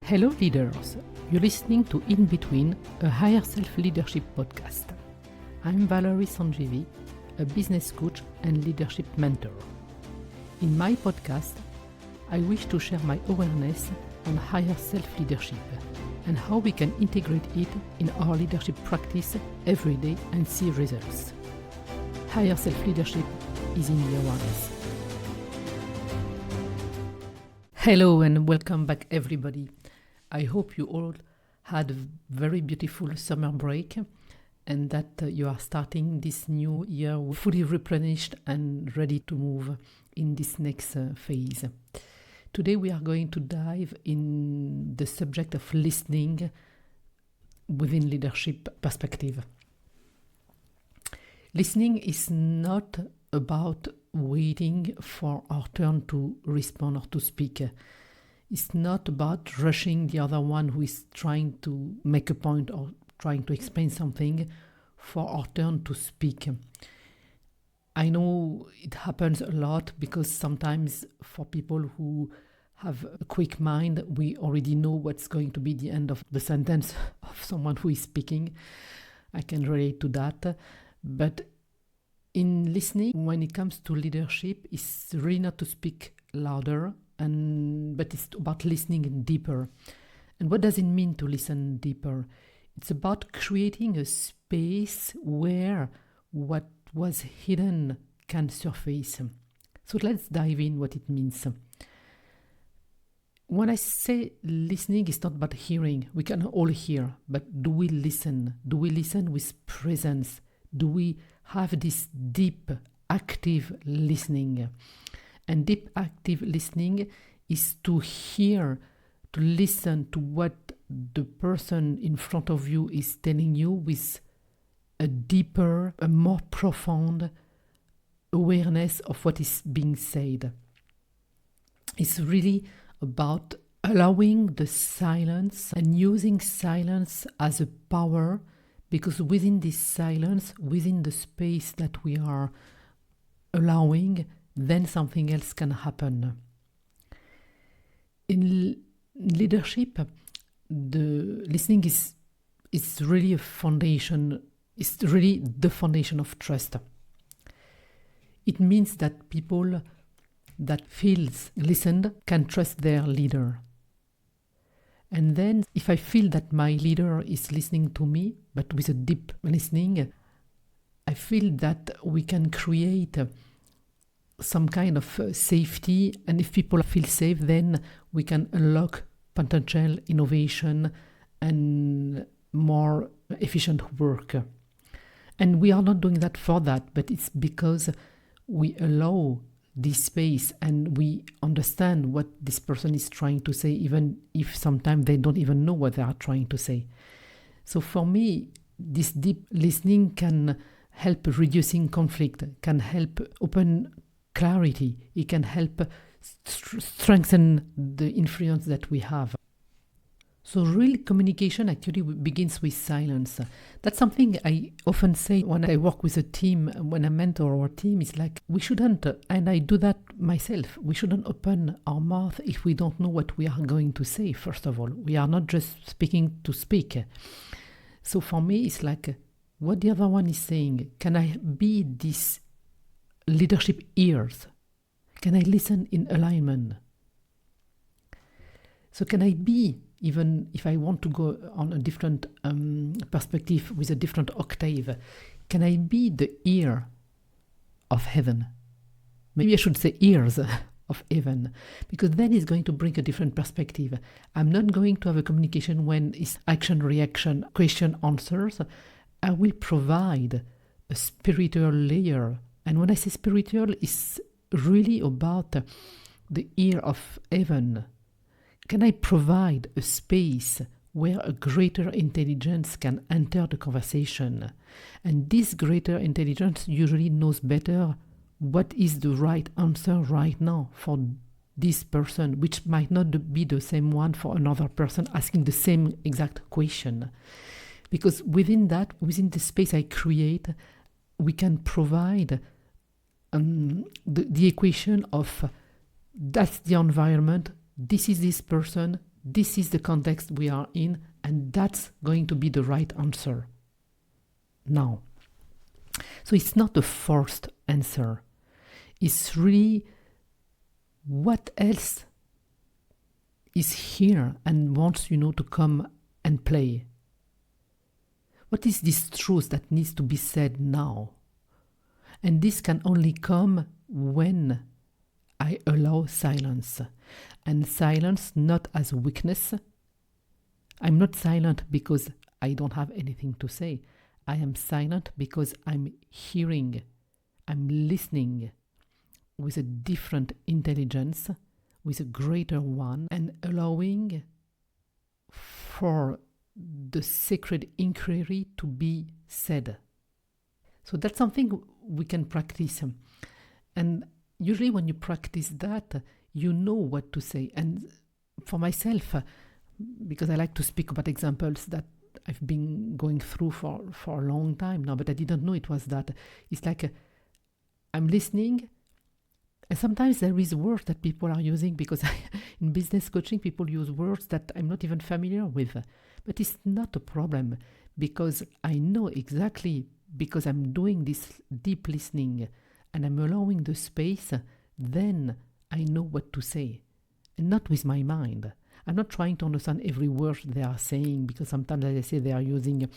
Hello leaders, you're listening to In Between, a Higher Self Leadership podcast. I'm Valerie Sanjeevi, a business coach and leadership mentor. In my podcast, I wish to share my awareness on higher self leadership and how we can integrate it in our leadership practice every day and see results. Higher self leadership is in the awareness. Hello and welcome back everybody. I hope you all had a very beautiful summer break and that you are starting this new year fully replenished and ready to move in this next phase. Today we are going to dive in the subject of listening within leadership perspective. Listening is not about waiting for our turn to respond or to speak. It's not about rushing the other one who is trying to make a point or trying to explain something for our turn to speak. I know it happens a lot because sometimes for people who have a quick mind, we already know what's going to be the end of the sentence of someone who is speaking. I can relate to that. But in listening, when it comes to leadership, it's really not to speak louder, but it's about listening deeper. And what does it mean to listen deeper? It's about creating a space where what was hidden can surface. So let's dive in what it means. When I say listening, it's not about hearing. We can all hear, but do we listen? Do we listen with presence? Do we have this deep, active listening? And deep, active listening is to hear, to listen to what the person in front of you is telling you with a deeper, a more profound awareness of what is being said. It's really about allowing the silence and using silence as a power, because within this silence, within the space that we are allowing, then something else can happen. In leadership, the listening is really a foundation. It's really the foundation of trust. It means that people that feels listened can trust their leader. And then if I feel that my leader is listening to me, but with a deep listening, I feel that we can create some kind of safety, and if people feel safe, then we can unlock potential innovation and more efficient work. And we are not doing that for that, but it's because we allow this space and we understand what this person is trying to say, even if sometimes they don't even know what they are trying to say. So for me, this deep listening can help reducing conflict, can help open clarity, it can help strengthen the influence that we have. So real communication actually begins with silence. That's something I often say when I work with a team, when I mentor our team, is like we shouldn't, and I do that myself, we shouldn't open our mouth if we don't know what we are going to say, first of all. We are not just speaking to speak. So for me, it's like what the other one is saying. Can I be this leadership ears? Can I listen in alignment? So can I be, even if I want to go on a different perspective with a different octave, can I be the ear of heaven? Maybe I should say ears of heaven, because then it's going to bring a different perspective. I'm not going to have a communication when it's action, reaction, question, answers. I will provide a spiritual layer. And when I say spiritual, it's really about the ear of heaven. Can I provide a space where a greater intelligence can enter the conversation? And this greater intelligence usually knows better what is the right answer right now for this person, which might not be the same one for another person asking the same exact question. Because within the space I create, we can provide the equation of that's the environment, this is this person, this is the context we are in, and that's going to be the right answer now. So it's not a forced answer. It's really what else is here and wants, to come and play. What is this truth that needs to be said now? And this can only come when I allow silence. And silence not as weakness. I'm not silent because I don't have anything to say. I am silent because I'm hearing, I'm listening with a different intelligence, with a greater one, and allowing for the sacred inquiry to be said. So that's something we can practice. And usually when you practice that, you know what to say. And for myself, because I like to speak about examples that I've been going through for a long time now, but I didn't know it was that. It's like I'm listening, and sometimes there is words that people are using, because in business coaching, people use words that I'm not even familiar with. But it's not a problem, because I know exactly, because I'm doing this deep listening and I'm allowing the space, then I know what to say, and not with my mind. I'm not trying to understand every word they are saying, because sometimes, as I say, they are using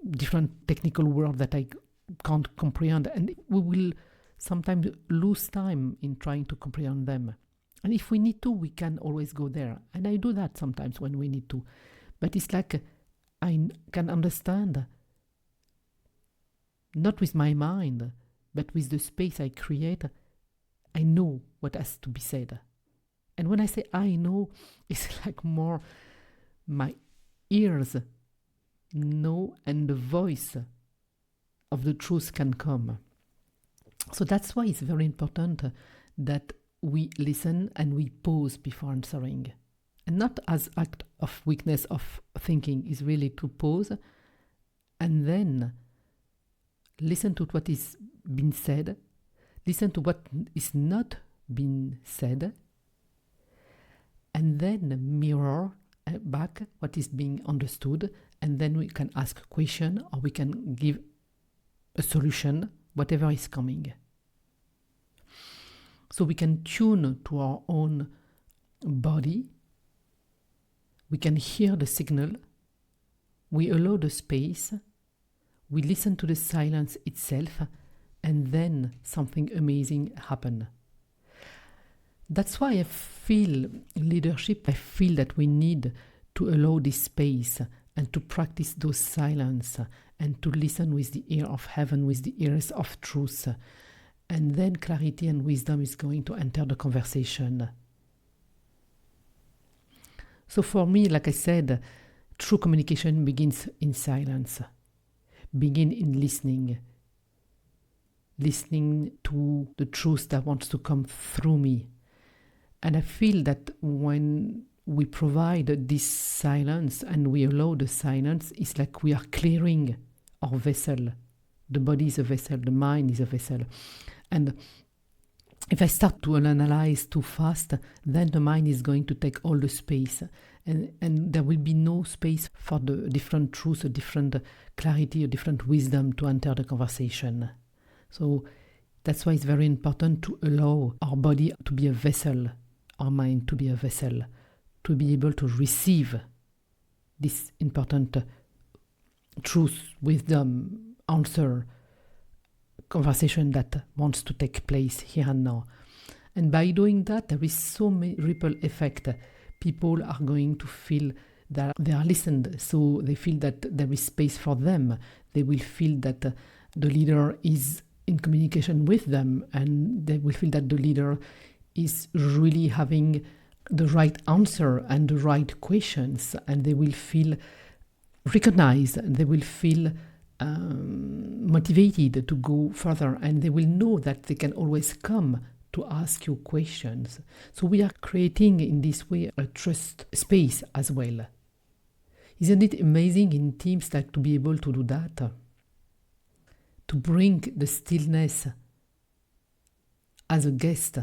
different technical words that I can't comprehend, and we will sometimes lose time in trying to comprehend them. And if we need to, we can always go there. And I do that sometimes when we need to. But it's like I can understand, not with my mind, but with the space I create. I know what has to be said. And when I say I know, it's like more my ears know, and the voice of the truth can come. So that's why it's very important that we listen and we pause before answering. And not as act of weakness of thinking, is really to pause and then listen to what is being said, listen to what is not being said, and then mirror back what is being understood, and then we can ask a question, or we can give a solution, whatever is coming. So we can tune to our own body, we can hear the signal, we allow the space, we listen to the silence itself, and then something amazing happens. That's why I feel leadership, I feel that we need to allow this space and to practice those silence and to listen with the ear of heaven, with the ears of truth. And then clarity and wisdom is going to enter the conversation. So for me, like I said, true communication begins in silence, begin in listening to the truth that wants to come through me. And I feel that when we provide this silence and we allow the silence, it's like we are clearing our vessel. The body is a vessel, the mind is a vessel. And if I start to analyze too fast, then the mind is going to take all the space. And there will be no space for the different truths, a different clarity, a different wisdom to enter the conversation. So that's why it's very important to allow our body to be a vessel, our mind to be a vessel, to be able to receive this important truth, wisdom, answer, conversation that wants to take place here and now. And by doing that, there is so many ripple effect. People are going to feel that they are listened, so they feel that there is space for them. They will feel that the leader is in communication with them, and they will feel that the leader is really having the right answer and the right questions, and they will feel recognized, and they will feel motivated to go further, and they will know that they can always come to ask you questions. So we are creating in this way a trust space as well. Isn't it amazing in teams like to be able to do that? To bring the stillness as a guest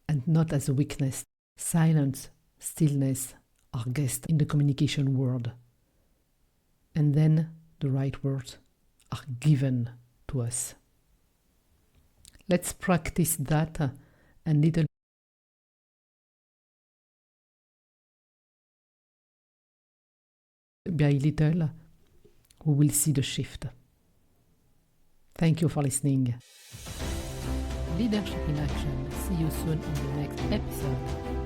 and not as a weakness. Silence, stillness are guests in the communication world. And then the right words are given to us. Let's practice that and little by little we will see the shift. Thank you for listening. Leadership in Action. See you soon on the next episode.